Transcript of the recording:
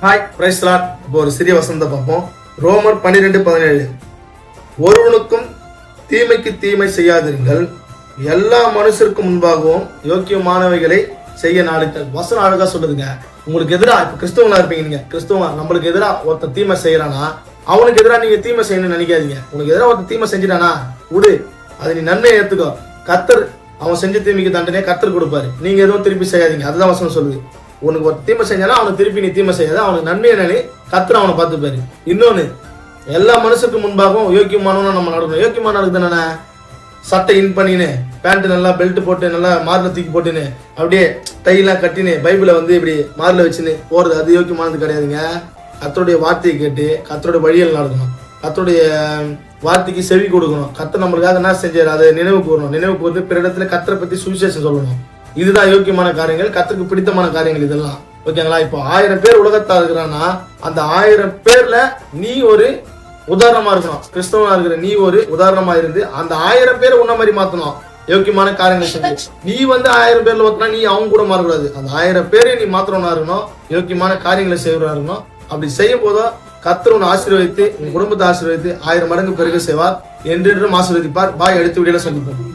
Hi price Lord. இப்போ ஒரு சிறிய வசனத்தை பார்ப்போம். ரோமர் 12:17. ஒருவனுக்கும் தீமைக்கு தீமை செய்யாதிருங்கள், எல்லா மனுஷருக்கும் முன்பாகவும் யோக்கியமானவைகளை செய்ய நாடுங்கள். வசனம் அழகா சொல்லுதுங்க. உங்களுக்கு எதிராக இப்ப கிறிஸ்தவங்களா இருப்பீங்க, நீங்க கிறிஸ்தவங்க நம்மளுக்கு எதிராக ஒருத்தன் தீமை செய்யறானா அவனுக்கு எதிராக நீங்க தீமை செய்யணும்னு நினைக்காதீங்க. உனக்கு எதிராக ஒருத்தன் தீமை செஞ்சிட்டானா விடு, அது நீ நன்மையை ஏத்துக்கோ. கர்த்தர் அவன் செஞ்ச தீமைக்கு தண்டனையை கர்த்தர் கொடுப்பாரு. நீங்க எதுவும் திருப்பி செய்யாதீங்க. அதுதான் வசனம் சொல்லுது. உனக்கு ஒரு தீமை செஞ்சாலும் அவனுக்கு திருப்பி நீ தீமை செய்யாத, அவனுக்கு நன்மையை நினை, கர்த்தர் அவனை பார்த்துப்பாரு. இன்னொன்னு, எல்லா மனுஷருக்கு முன்பாகவும் யோக்கியமானவனும் நம்ம நடக்கணும். யோக்கியமான நடக்குது என்னன்னா, சட்டை இன் பண்ணின்னு, பேண்ட் நல்லா பெல்ட் போட்டு நல்லா மார்ல தூக்கி போட்டுன்னு அப்படியே டையெல்லாம் கட்டின்னு பைபிளை இப்படி மார்ல வச்சுன்னு போறது, அது யோக்கியமானது கிடையாதுங்க. கர்த்தருடைய வார்த்தையை கேட்டு கர்த்தருடைய வழியில் நடக்கணும், கர்த்தருடைய வார்த்தைக்கு செவி கொடுக்கணும். கர்த்தர் நம்மளுக்காக என்ன செஞ்சாரு அதை நினைவு கூறணும். நினைவு கூர்ந்து பிற இடத்துல கர்த்தரை பத்தி சுவிசேஷம் சொல்லணும். இதுதான் யோக்கியமான காரியங்கள், கர்த்தருக்கு பிடித்தமான காரியங்கள் இதெல்லாம். ஓகேங்களா? இப்போ 1000 பேர் உலகத்தா இருக்கிறான்னா அந்த 1000 பேர்ல நீ ஒரு உதாரணமா இருக்கணும். கிறிஸ்தவனா இருக்கிற நீ ஒரு உதாரணமா இருந்து அந்த 1000 பேரை உன்ன மாதிரி மாத்தணும். யோக்கியமான காரியங்கள் செஞ்சு நீ 1000 பேர்ல ஒருத்தனா நீ அவங்க கூட மாறக்கூடாது. அந்த 1000 பேரை நீ மாத்திரம்னா இருக்கணும், யோக்கியமான காரியங்களை செய்வதா இருக்கணும். அப்படி செய்யும் போதோ கர்த்தர் உன்னை ஆசீர்வதித்து உன் குடும்பத்தை ஆசீர்வதித்து 1000 மடங்கு பெருக செய்வார், என்றென்றும் ஆசீர்வதிப்பார். பாய், அடுத்த வீடியோல சந்திப்போம்.